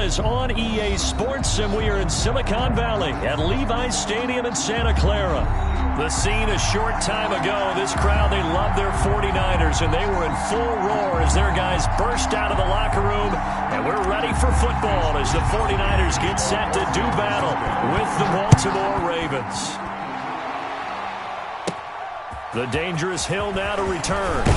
is on EA Sports, and we are in Silicon Valley at Levi's Stadium in Santa Clara. The scene a short time ago, this crowd, they love their 49ers, and they were in full roar as their guys burst out of the locker room, and we're ready for football as the 49ers get set to do battle with the Baltimore Ravens. The dangerous Hill now to return.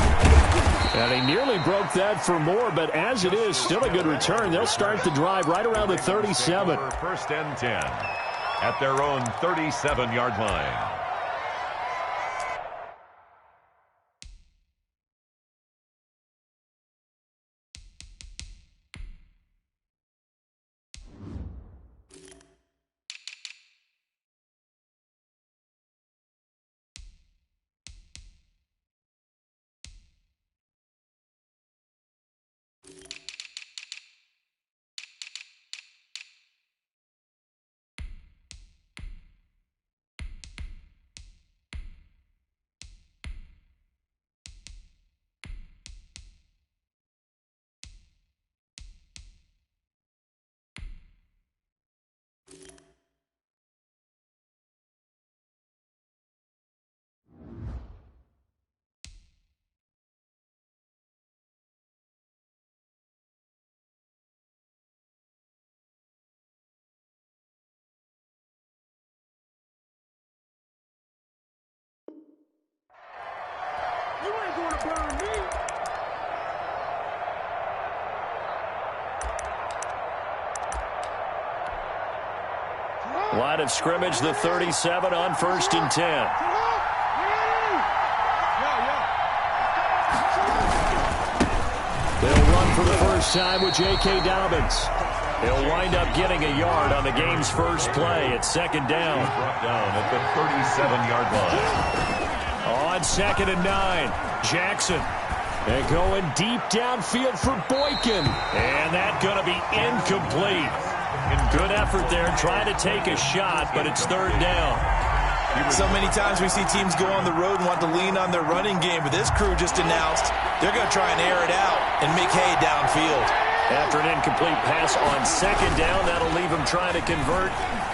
And he nearly broke that for more, but as it is, still a good return. They'll start the drive right around the 37. First and 10 at their own 37-yard line. You ain't going to burn me. Line of scrimmage, the 37 on 1st and 10. They'll run for the first time with J.K. Dobbins. He'll wind up getting a yard on the game's first play at 2nd down. Brought down at the 37-yard line. On 2nd and 9, Jackson. And going deep downfield for Boykin. And that's going to be incomplete. Good effort there, trying to take a shot, but it's 3rd down. So many times we see teams go on the road and want to lean on their running game, but this crew just announced they're going to try and air it out and make hay downfield. After an incomplete pass on 2nd down, that'll leave him trying to convert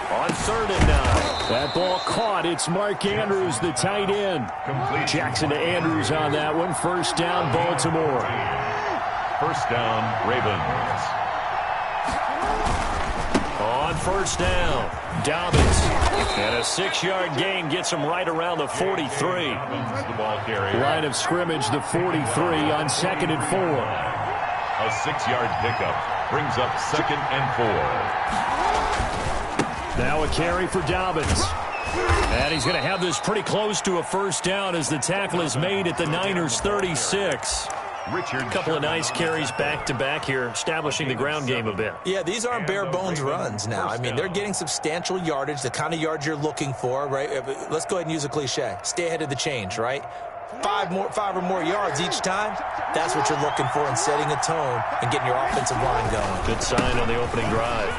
on 3rd and 9. That ball caught. It's Mark Andrews, the tight end. Jackson to Andrews on that one. 1st down, Baltimore. 1st down, Ravens. On 1st down, Dobbins. And a 6-yard gain gets him right around the 43. The ball carrier. Line of scrimmage, the 43 on 2nd and 4. A 6-yard pickup brings up 2nd and 4. Now a carry for Dobbins. And he's going to have this pretty close to a 1st down as the tackle is made at the Niners' 36. A couple of nice carries back-to-back here, establishing the ground game a bit. Yeah, these aren't bare-bones runs now. I mean, they're getting substantial yardage, the kind of yards you're looking for, right? Let's go ahead and use a cliche. Stay ahead of the change, right? 5 or more yards each time, that's what you're looking for in setting a tone and getting your offensive line going. Good sign on the opening drive.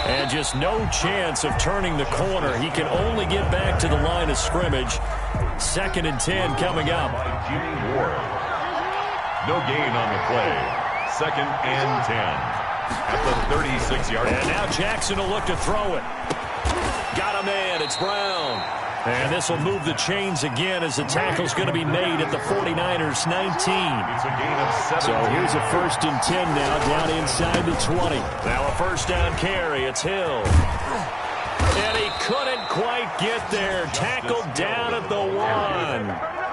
And just no chance of turning the corner. He can only get back to the line of scrimmage. 2nd and 10 coming up. Jimmy Ward. No gain on the play. 2nd and 10 at the 36-yard line. And now Jackson will look to throw it. Got a man. It's Brown. And this will move the chains again as the tackle's going to be made at the 49ers' 19. It's a gain of 7. So here's a 1st and 10 now down inside the 20. Now a 1st down carry. It's Hill. And he couldn't quite get there. Tackled down at the 1.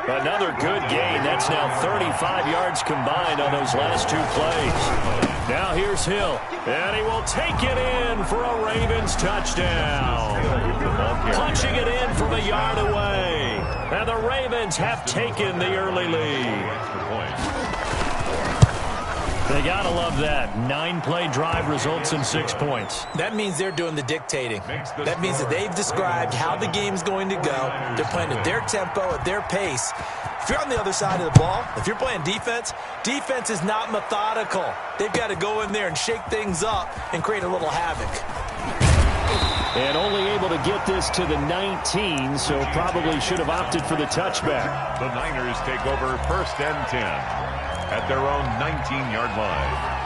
Another good gain. That's now 35 yards combined on those last 2 plays. Now here's Hill. And he will take it in for a Ravens touchdown. Punching it in from a yard away. And the Ravens have taken the early lead. They got to love that. 9-play drive results in 6 points. That means they're doing the dictating. That means that they've described how the game's going to go. They're playing at their tempo, at their pace. If you're on the other side of the ball, if you're playing defense, defense is not methodical. They've got to go in there and shake things up and create a little havoc. And only able to get this to the 19, so probably should have opted for the touchback. The Niners take over 1st and 10 at their own 19-yard line.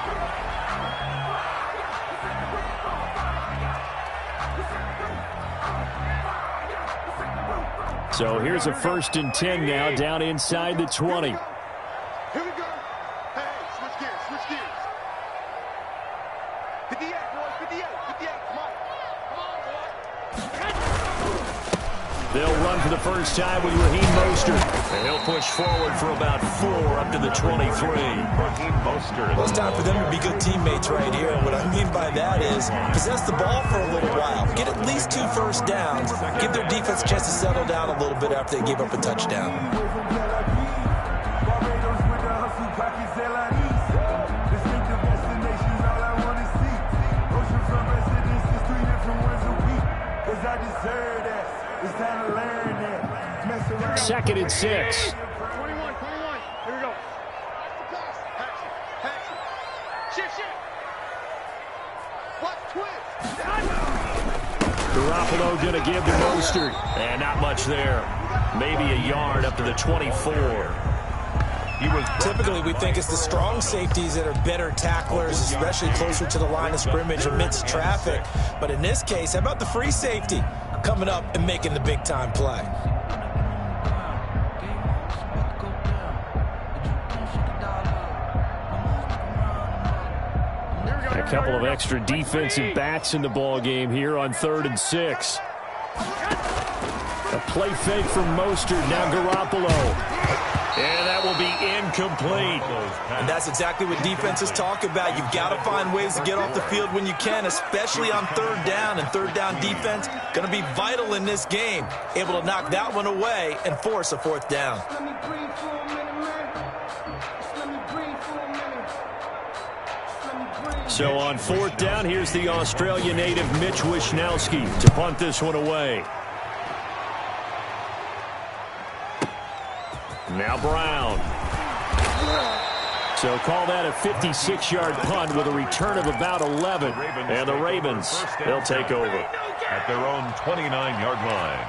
So here's a 1st and 10 now, down inside the 20. Here we go. Hey, switch gears, switch gears. 58, boys, 58, 58. Come on. Come on, boy. They'll run for the first time with Raheem Mostert. And he'll push forward for about 4 up to the 23. Raheem Mostert. Well, it's time for them to be good teammates right here. And what I mean by that is possess the ball for a little while. Get at least 2 first downs. Give their defense a chance to settle down a little bit after they give up a touchdown. Second and 6. 21. Here we go. Action. Shift. Watch twist. Garoppolo going to give to Mostert. And not much there. Maybe a yard up to the 24. Typically, we think it's the strong safeties that are better tacklers, especially closer to the line of scrimmage amidst traffic. But in this case, how about the free safety coming up and making the big-time play? A couple of extra defensive backs in the ball game here on 3rd and 6. A play fake from Mostert, now Garoppolo. And that will be incomplete. And that's exactly what defenses talk about. You've got to find ways to get off the field when you can, especially on 3rd down. And 3rd down defense going to be vital in this game. Able to knock that one away and force a 4th down. So on 4th down, here's the Australia native Mitch Wishnowsky to punt this one away. Now Brown. So call that a 56-yard punt with a return of about 11. And the Ravens, they'll take over at their own 29-yard line.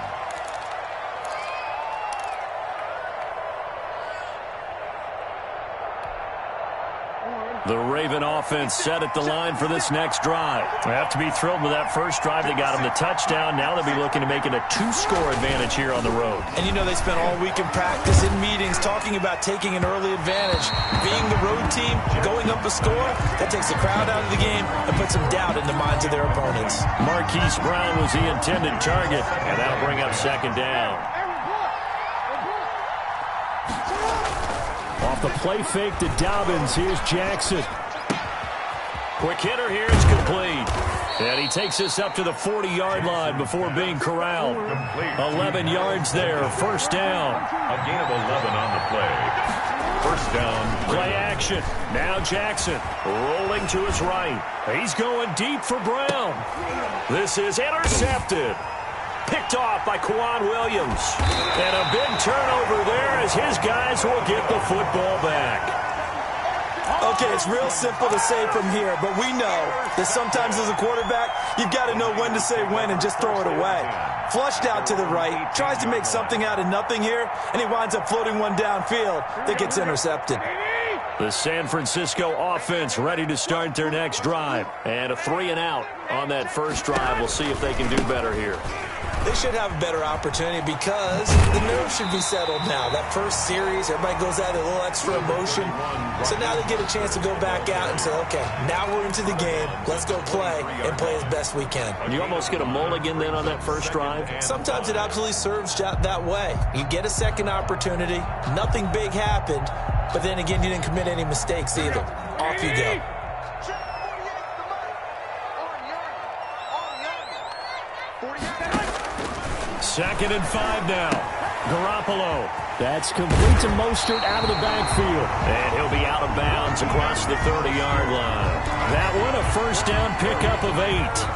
The Raven offense set at the line for this next drive. They have to be thrilled with that first drive. They got them the touchdown. Now they'll be looking to make it a 2-score advantage here on the road. And you know they spent all week in practice, in meetings, talking about taking an early advantage. Being the road team, going up a score, that takes the crowd out of the game and puts some doubt in the minds of their opponents. Marquise Brown was the intended target, and that'll bring up 2nd down. Off the play fake to Dobbins, here's Jackson. Quick hitter here is complete. And he takes us up to the 40-yard line before being corralled. 11 yards there, 1st down. A gain of 11 on the play. 1st down. Play action. Now Jackson rolling to his right. He's going deep for Brown. This is intercepted. Picked off by Kwan Williams. And a big turnover there as his guys will get the football back. Okay, it's real simple to say from here, but we know that sometimes as a quarterback, you've got to know when to say when and just throw it away. Flushed out to the right, tries to make something out of nothing here, and he winds up floating one downfield that gets intercepted. The San Francisco offense ready to start their next drive. And a 3-and-out on that first drive. We'll see if they can do better here. They should have a better opportunity because the nerves should be settled now. That first series, everybody goes out with a little extra emotion. So now they get a chance to go back out and say, okay, now we're into the game. Let's go play and play as best we can. You almost get a mulligan then on that first drive? Sometimes it absolutely serves that way. You get a second opportunity. Nothing big happened. But then again, you didn't commit any mistakes either. Off you go. 2nd and 5 now. Garoppolo. That's complete to Mostert out of the backfield. And he'll be out of bounds across the 30-yard line. That one a 1st down pickup of 8.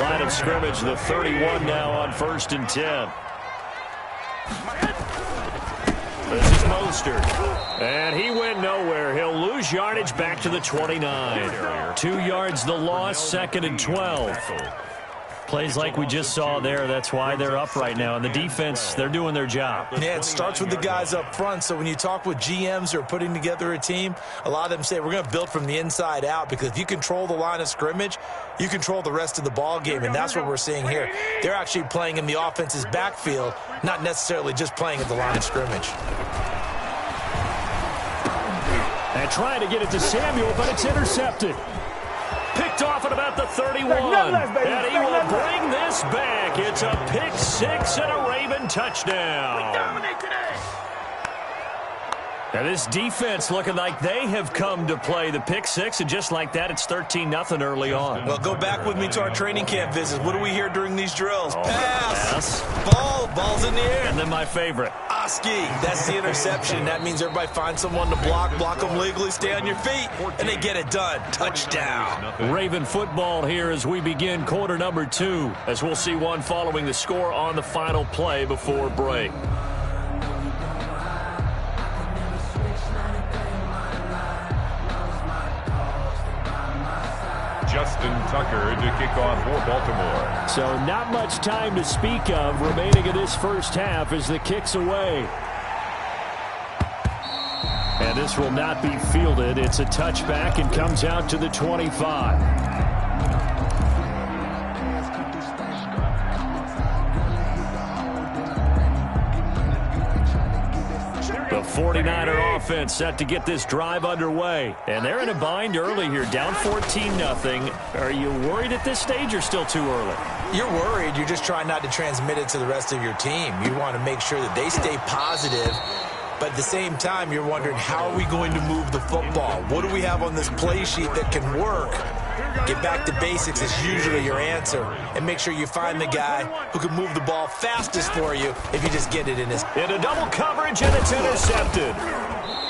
Line of scrimmage, the 31 now on 1st and 10. This is Mostert. And he went nowhere. He'll lose yardage back to the 29. 2 yards the loss, 2nd and 12. Plays like we just saw there, that's why they're up right now. And the defense, they're doing their job. Yeah, it starts with the guys up front. So when you talk with GMs who are putting together a team, a lot of them say we're going to build from the inside out, because if you control the line of scrimmage, you control the rest of the ball game, and that's what we're seeing here. They're actually playing in the offense's backfield, not necessarily just playing at the line of scrimmage. And trying to get it to Samuel, but it's intercepted. Picked off at about the 31. And he will bring this back. It's a pick six and a Raven touchdown. And this defense looking like they have come to play the pick six, and just like that, it's 13-0 early on. Well, go back with me to our training camp visits. What do we hear during these drills? Oh, pass. Ball's in the air. And then my favorite. Oski, that's the interception. That means everybody finds someone to block them legally, stay on your feet, and they get it done. Touchdown. Raven football here as we begin quarter number 2, as we'll see one following the score on the final play before break. Justin Tucker to kick off for Baltimore. So not much time to speak of remaining in this first half as the kick's away. And this will not be fielded. It's a touchback and comes out to the 25. The 49er offense set to get this drive underway. And they're in a bind early here, down 14-0. Are you worried at this stage or still too early? You're worried. You're just trying not to transmit it to the rest of your team. You want to make sure that they stay positive. But at the same time, you're wondering, how are we going to move the football? What do we have on this play sheet that can work? Get back to basics is usually your answer. And make sure you find the guy who can move the ball fastest for you if you just get it in his... Into double coverage, and it's intercepted.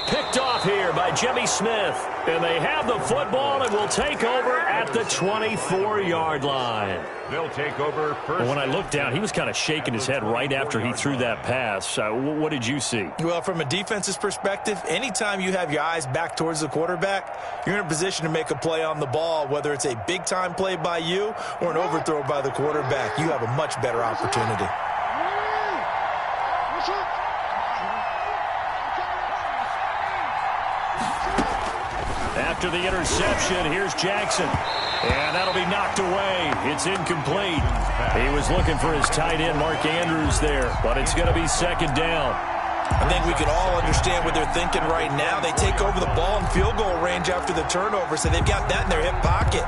Picked off here by Jimmy Smith. And they have the football and will take over at the 24-yard line. They'll take over first. When I looked down, he was kind of shaking his head right after he threw that pass. What did you see? Well, from a defense's perspective, anytime you have your eyes back towards the quarterback, you're in a position to make a play on the ball, whether it's a big-time play by you or an overthrow by the quarterback. You have a much better opportunity. After the interception, here's Jackson. And that'll be knocked away. It's incomplete. He was looking for his tight end, Mark Andrews, there. But it's going to be second down. I think we can all understand what they're thinking right now. They take over the ball in field goal range after the turnover, so they've got that in their hip pocket.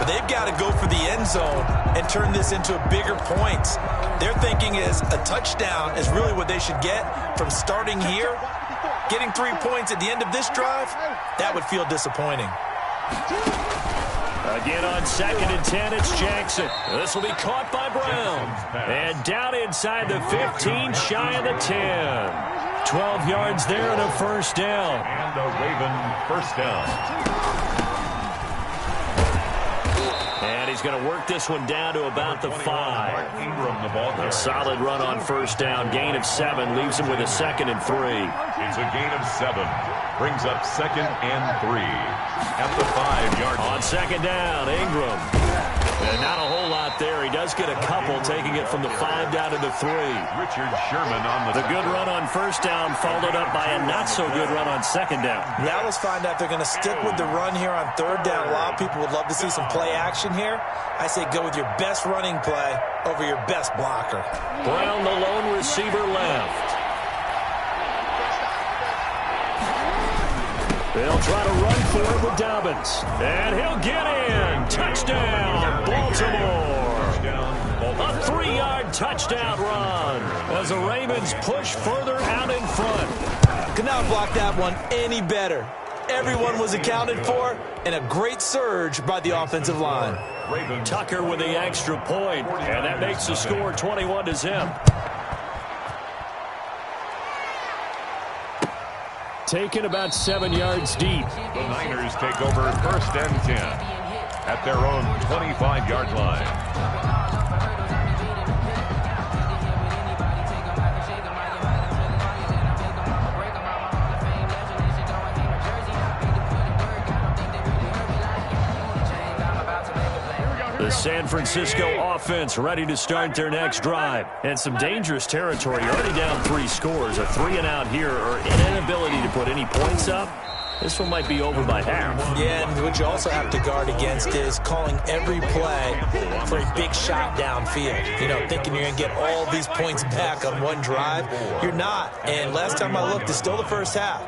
But they've got to go for the end zone and turn this into a bigger point. Their thinking is a touchdown is really what they should get from starting here. Getting 3 points at the end of this drive, that would feel disappointing. Again on 2nd and 10, it's Jackson. This will be caught by Brown. And down inside the 15, shy of the 10. 12 yards there and a first down. And a Raven first down. And he's going to work this one down to about the 5. Ingram, the ball A solid run on first down. Gain of 7 leaves him with a 2nd and 3. It's a gain of 7. Brings up 2nd and 3 at the 5-yard line. On 2nd down, Ingram. And not a whole lot there. He does get a couple, taking it from the 5 down to the 3. Richard Sherman on The good run on first down followed up by a not-so-good run on 2nd down. Now let's find out if they're going to stick with the run here on 3rd down. A lot of people would love to see some play action here. I say go with your best running play over your best blocker. Brown, the lone receiver, left. They'll try to run for it with Dobbins. And he'll get in. Touchdown, Baltimore. A 3-yard touchdown run as the Ravens push further out in front. Could not block that one any better. Everyone was accounted for, and a great surge by the offensive line. Tucker with the extra point, and that makes the score 21-0. Taken about 7 yards deep. The Niners take over 1st and 10 at their own 25-yard line. The San Francisco offense ready to start their next drive. And some dangerous territory. You're already down 3 scores. A 3-and-out here or an inability to put any points up. This one might be over by half. Yeah, and what you also have to guard against is calling every play for a big shot downfield. You know, thinking you're going to get all these points back on one drive. You're not. And last time I looked, it's still the first half.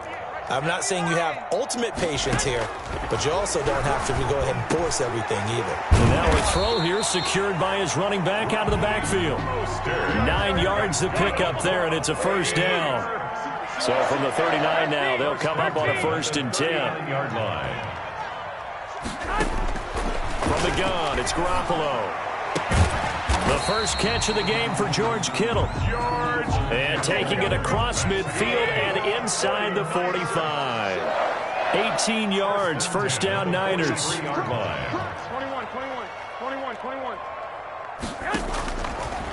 I'm not saying you have ultimate patience here, but you also don't have to go ahead and force everything either. And now a throw here secured by his running back out of the backfield. 9 yards to pick up there, and it's a first down. So from the 39 now, they'll come up on a 1st and 10. From the gun, it's Garoppolo. The first catch of the game for George Kittle. And taking it across midfield and inside the 45. 18 yards, first down Niners. 21.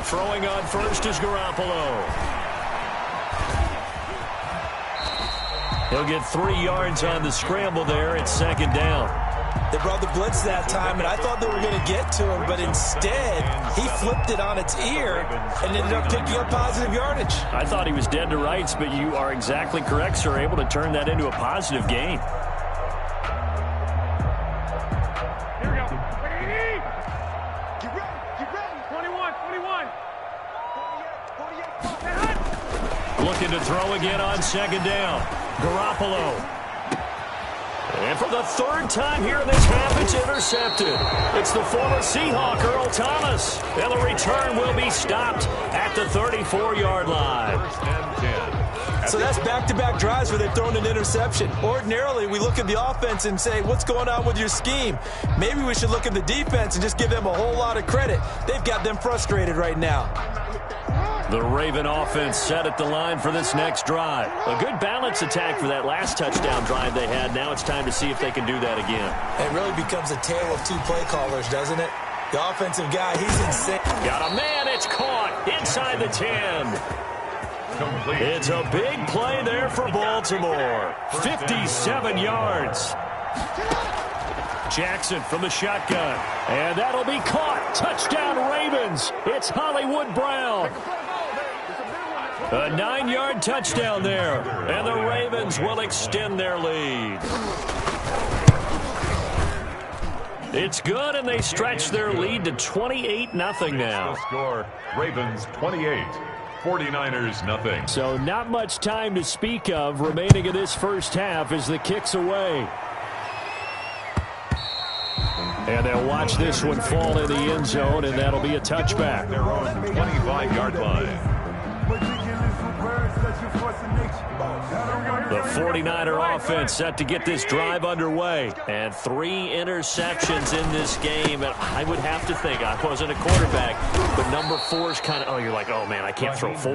Throwing on first is Garoppolo. He'll get 3 yards on the scramble there. It's 2nd down. They brought the blitz that time, and I thought they were going to get to him, but instead, he flipped it on its ear and ended up picking up positive yardage. I thought he was dead to rights, but you are exactly correct, sir. Able to turn that into a positive gain. Here we go. Get ready. 21. 48. Looking to throw again on 2nd down. Garoppolo. And for the 3rd time here in this half, it's intercepted. It's the former Seahawk, Earl Thomas. And the return will be stopped at the 34-yard line. So that's back-to-back drives where they've thrown an interception. Ordinarily, we look at the offense and say, what's going on with your scheme? Maybe we should look at the defense and just give them a whole lot of credit. They've got them frustrated right now. The Raven offense set at the line for this next drive. A good balance attack for that last touchdown drive they had. Now it's time to see if they can do that again. It really becomes a tale of 2 play callers, doesn't it? The offensive guy, he's insane. Got a man, it's caught inside the 10. It's a big play there for Baltimore. 57 yards. Jackson from the shotgun. And that'll be caught. Touchdown Ravens. It's Hollywood Brown. A 9-yard touchdown there. And the Ravens will extend their lead. It's good, and they stretch their lead to 28-0 now. Score, Ravens 28, 49ers nothing. So not much time to speak of remaining in this first half as the kick's away. And they'll watch this one fall in the end zone, and that'll be a touchback. Their own 25-yard line. The 49er offense set to get this drive underway. And 3 interceptions in this game. And I would have to think, I wasn't a quarterback, but number 4 is kind of, you're like, oh, man, I can't throw 4.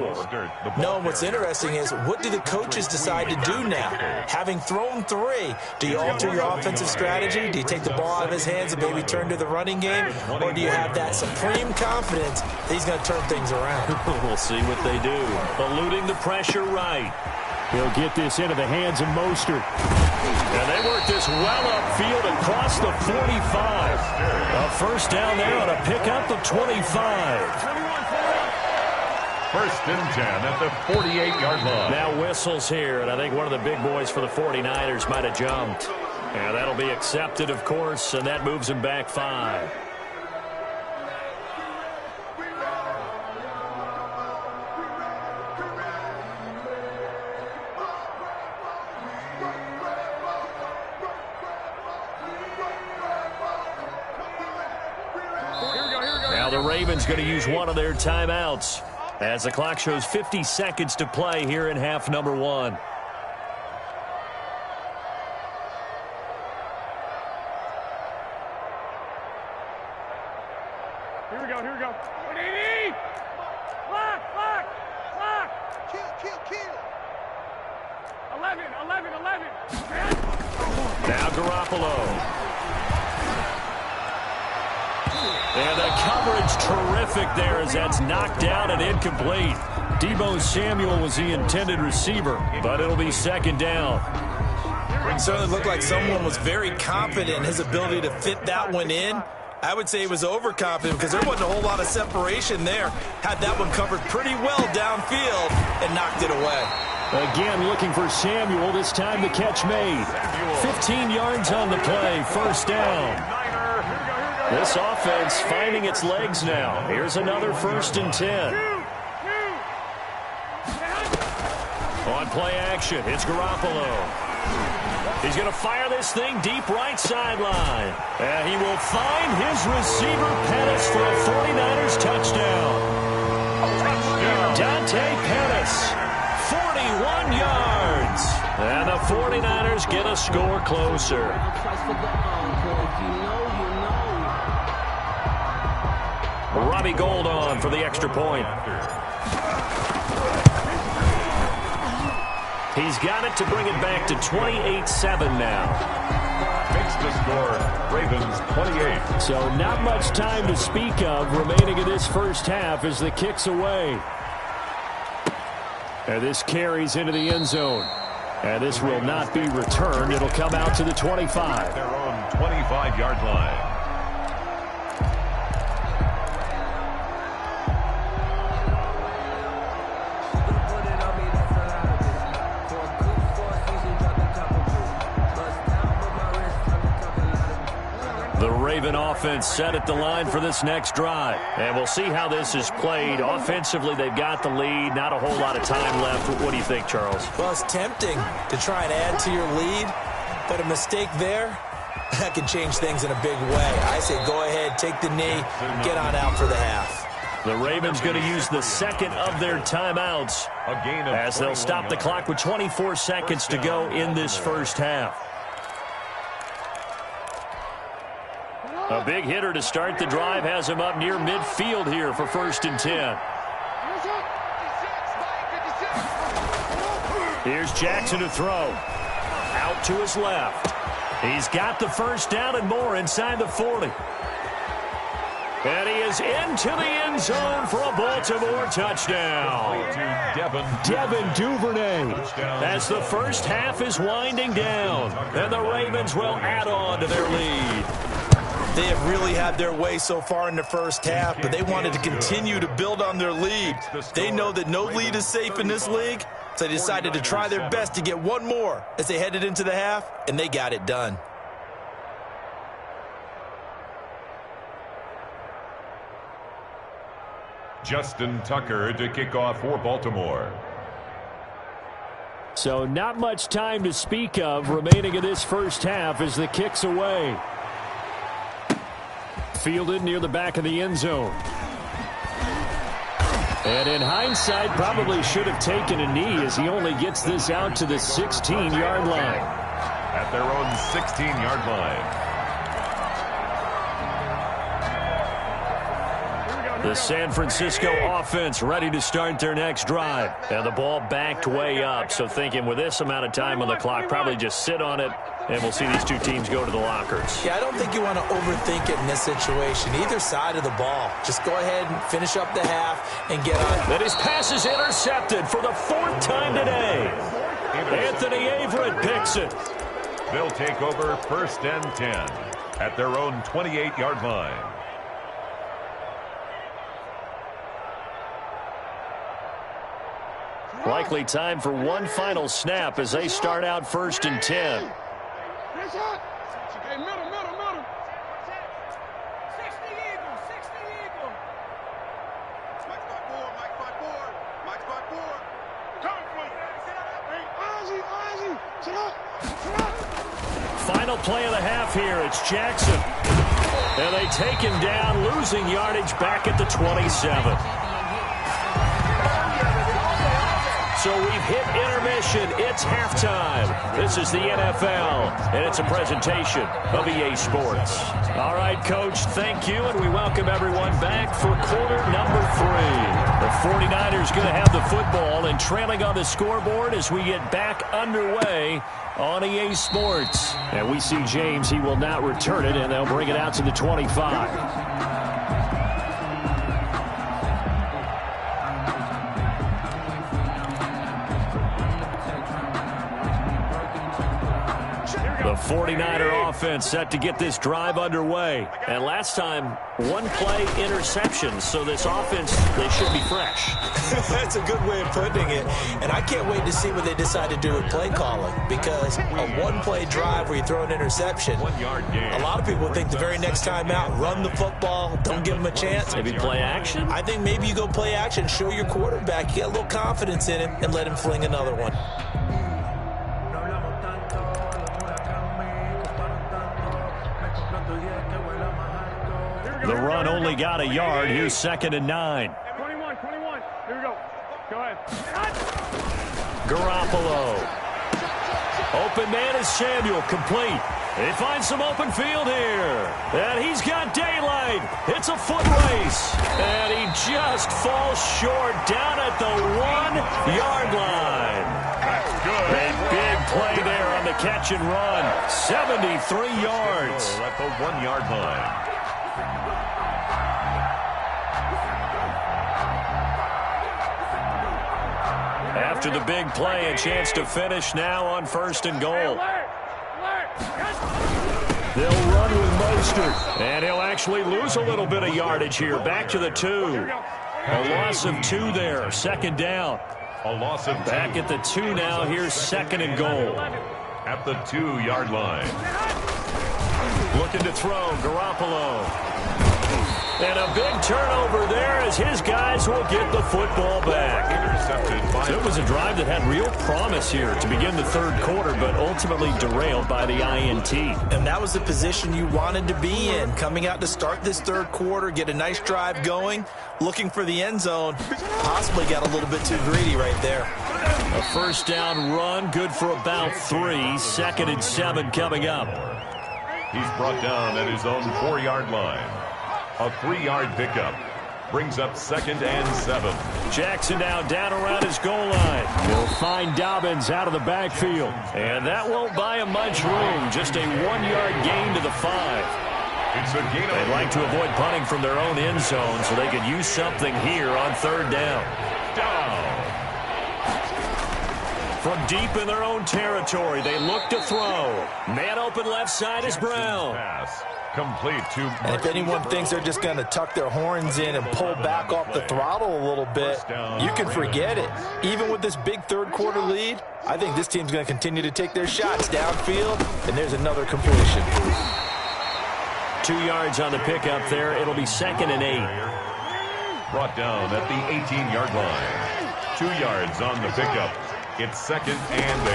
No, what's interesting is, what do the coaches decide to do now? Having thrown 3, do you alter your offensive strategy? Do you take the ball out of his hands and maybe turn to the running game? Or do you have that supreme confidence that he's going to turn things around? We'll see what they do. Eluding the pressure right. He'll get this into the hands of Mostert. And they work this well upfield across the 45. A first down there on a pickup of 25. 1st and 10 at the 48-yard line. Now whistles here, and I think one of the big boys for the 49ers might have jumped. And that'll be accepted, of course, and that moves him back 5. Now the Ravens going to use one of their timeouts as the clock shows 50 seconds to play here in half number 1. Here we go. Lock. Kill. 11. Now Garoppolo. And the coverage terrific there as that's knocked down and incomplete. Deebo Samuel was the intended receiver, but it'll be 2nd down. It certainly looked like someone was very confident in his ability to fit that one in. I would say he was overconfident because there wasn't a whole lot of separation there. Had that one covered pretty well downfield and knocked it away. Again, looking for Samuel. This time the catch made. 15 yards on the play. First down. This offense finding its legs now. Here's another 1st and 10. On play action, it's Garoppolo. He's going to fire this thing deep right sideline. And he will find his receiver, Pettis, for a 49ers touchdown. Dante Pettis, 41 yards. And the 49ers get a score closer. Robbie Gould on for the extra point. He's got it to bring it back to 28-7 now. Makes the score, Ravens 28. So not much time to speak of remaining in this first half as the kick's away. And this carries into the end zone. And this will not be returned. It'll come out to the 25. Their own 25-yard line. The Raven offense set at the line for this next drive. And we'll see how this is played. Offensively, they've got the lead. Not a whole lot of time left. What do you think, Charles? Well, it's tempting to try and add to your lead, but a mistake there, that can change things in a big way. I say go ahead, take the knee, get on out for the half. The Ravens going to use the second of their timeouts as they'll stop the clock with 24 seconds to go in this first half. A big hitter to start the drive has him up near midfield here for 1st and 10. Here's Jackson to throw. Out to his left. He's got the first down and more inside the 40. And he is into the end zone for a Baltimore touchdown. Devin Duvernay as the first half is winding down. And the Ravens will add on to their lead. They have really had their way so far in the first half, but they wanted to continue to build on their lead. They know that no lead is safe in this league, so they decided to try their best to get one more as they headed into the half, and they got it done. Justin Tucker to kick off for Baltimore. So not much time to speak of remaining in this first half as the kick's away. Fielded near the back of the end zone. And in hindsight, probably should have taken a knee as he only gets this out to the 16-yard line. At their own 16-yard line. The San Francisco offense ready to start their next drive. And the ball backed way up. So thinking with this amount of time on the clock, probably just sit on it, and we'll see these two teams go to the lockers. Yeah, I don't think you want to overthink it in this situation. Either side of the ball. Just go ahead and finish up the half and get on. Then his pass is intercepted for the 4th time today. Anthony Averett picks it. They'll take over 1st and 10 at their own 28-yard line. Likely time for one final snap as they start out 1st and 10. Hey, middle. 60 Eagle. Mike's by board. Come for it. Hey, Ozzie, sit up. Final play of the half here. It's Jackson. And they take him down, losing yardage back at the 27. So we've hit intermission. It's halftime. This is the NFL, and it's a presentation of EA Sports. All right, Coach, thank you, and we welcome everyone back for quarter number 3. The 49ers going to have the football and trailing on the scoreboard as we get back underway on EA Sports. And we see James. He will not return it, and they'll bring it out to the 25. The 49er offense set to get this drive underway. And last time, one play interception, so this offense, they should be fresh. That's a good way of putting it. And I can't wait to see what they decide to do with play calling, because a one-play drive where you throw an interception, 1 yard gain. a lot of people think the very next time out, run the football, don't give them a chance. Maybe play action? I think maybe you go play action, show your quarterback, you get a little confidence in him, and let him fling another one. The run only got a yard. Here's 2nd and 9. 21. Here we go. Go ahead. Garoppolo. Open man is Samuel. Complete. He finds some open field here. And he's got daylight. It's a foot race. And he just falls short down at the 1-yard line. That's good. A big play there on the catch and run. 73 yards. At the 1 yard line. After the big play, a chance to finish now on 1st and goal. They'll run with Mostert, and he'll actually lose a little bit of yardage here. Back to the 2. A loss of 2 there. 2nd down. A loss of 2. Back at the 2 now. Here's 2nd and goal. At the 2 yard line. Looking to throw. Garoppolo. And a big turnover there as his guys will get the football back. Intercepted by... So it was a drive that had real promise here to begin the 3rd quarter, but ultimately derailed by the INT. And that was the position you wanted to be in, coming out to start this 3rd quarter, get a nice drive going, looking for the end zone. Possibly got a little bit too greedy right there. A 1st down run, good for about 3. 2nd and 7 coming up. He's brought down at his own 4-yard line. A 3-yard pickup brings up 2nd and 7. Jackson now down around his goal line. He'll find Dobbins out of the backfield. And that won't buy him much room. Just a 1-yard gain to the 5. It's a gain. They'd like to avoid punting from their own end zone so they could use something here on 3rd down. From deep in their own territory, they look to throw. Man open left side is Brown. Pass. Complete to... And if anyone thinks they're just going to tuck their horns in and pull back off the throttle a little bit, you can forget it. Even with this big 3rd quarter lead, I think this team's going to continue to take their shots downfield, and there's another completion. 2 yards on the pickup there. It'll be 2nd and 8. Brought down at the 18-yard line. 2 yards on the pickup. It's 2nd and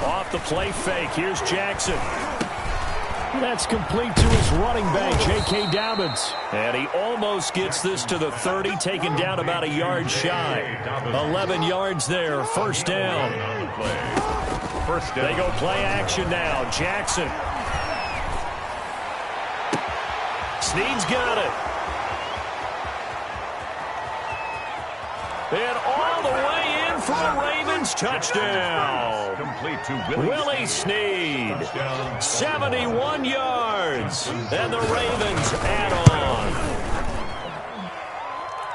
8. Off the play fake. Here's Jackson. That's complete to his running back, J.K. Dobbins. And he almost gets this to the 30, taken down about a yard shy. 11 yards there, 1st down. They go play action now. Jackson. Snead's got it. And all the way in for a Ravens touchdown. Complete to Willie Snead. 71 yards. And the Ravens add on.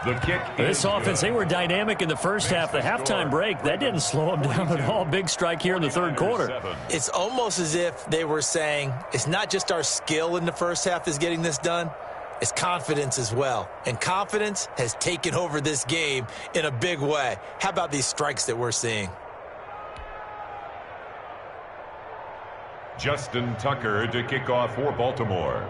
The kick. This offense, they were dynamic in the first half. The halftime break, that didn't slow them down at all. Big strike here in the 3rd quarter. It's almost as if they were saying, it's not just our skill in the first half that's getting this done. It's confidence as well. And confidence has taken over this game in a big way. How about these strikes that we're seeing? Justin Tucker to kick off for Baltimore.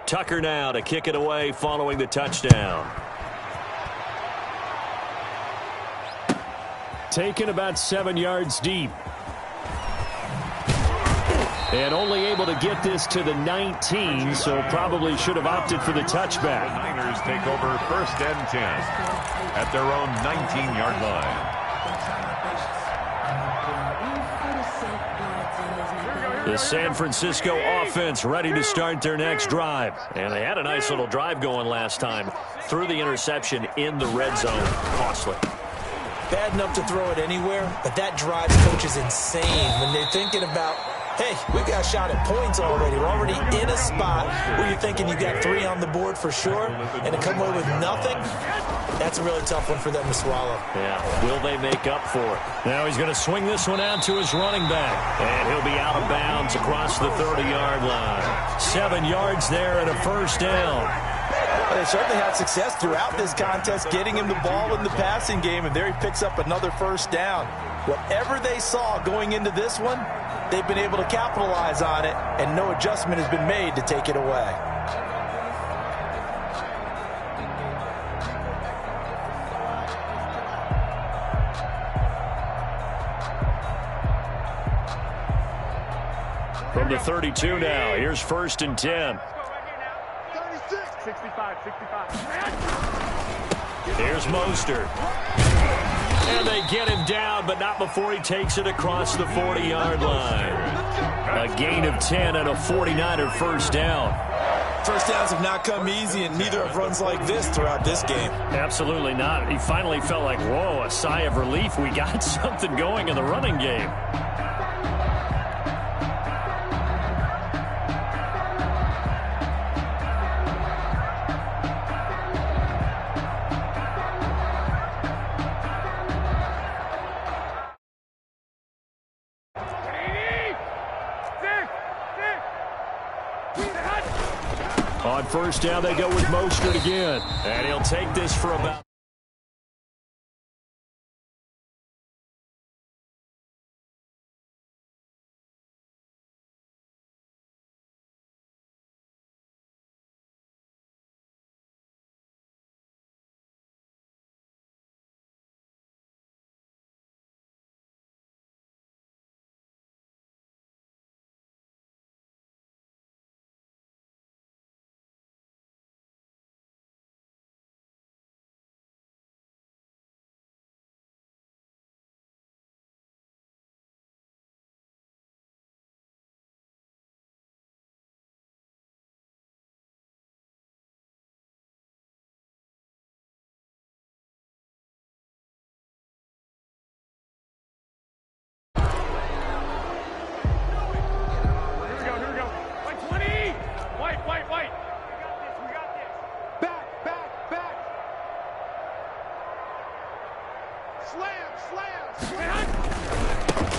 Tucker now to kick it away following the touchdown. Taken about 7 yards deep. And only able to get this to the 19, so probably should have opted for the touchback. The Niners take over 1st and 10 at their own 19-yard line. The San Francisco offense ready to start their next drive. And they had a nice little drive going last time. Threw the interception in the red zone. Costly. bad enough to throw it anywhere, but that drives coaches insane when they're thinking about, hey, we got a shot at points already. We're already in a spot where you're thinking you got 3 on the board for sure, and to come away with nothing, that's a really tough one for them to swallow. Yeah, will they make up for it? Now he's going to swing this one out to his running back, and he'll be out of bounds across the 30-yard line. 7 yards there and a first down. Well, they certainly had success throughout this contest getting him the ball in the passing game, and there he picks up another first down. Whatever they saw going into this one, they've been able to capitalize on it, and no adjustment has been made to take it away. From the 32 now, here's 1st and 10. 65. Here's Mostert. And they get him down, but not before he takes it across the 40-yard line. A gain of 10 and a 49er first down. First downs have not come easy, and neither have runs like this throughout this game. Absolutely not. He finally felt like, whoa, a sigh of relief. We got something going in the running game. On first down, they go with Mostert again. And he'll take this for about...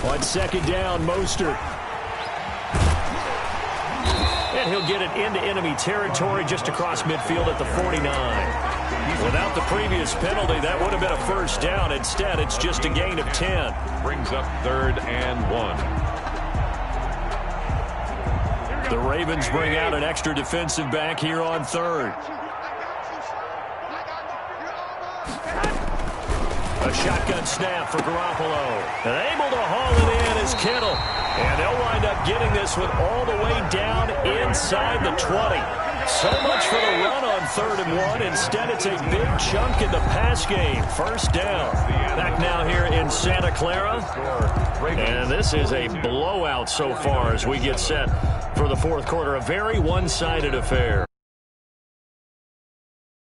On second down, Mostert. And he'll get it into enemy territory just across midfield at the 49. Without the previous penalty, that would have been a first down. Instead, it's just a gain of 10. Brings up 3rd and 1. The Ravens bring out an extra defensive back here on 3rd. A shotgun snap for Garoppolo. And able to haul it in is Kittle. And they'll wind up getting this one all the way down inside the 20. So much for the run on 3rd and 1. Instead, it's a big chunk in the pass game. First down. Back now here in Santa Clara. And this is a blowout so far as we get set for the 4th quarter. A very one-sided affair.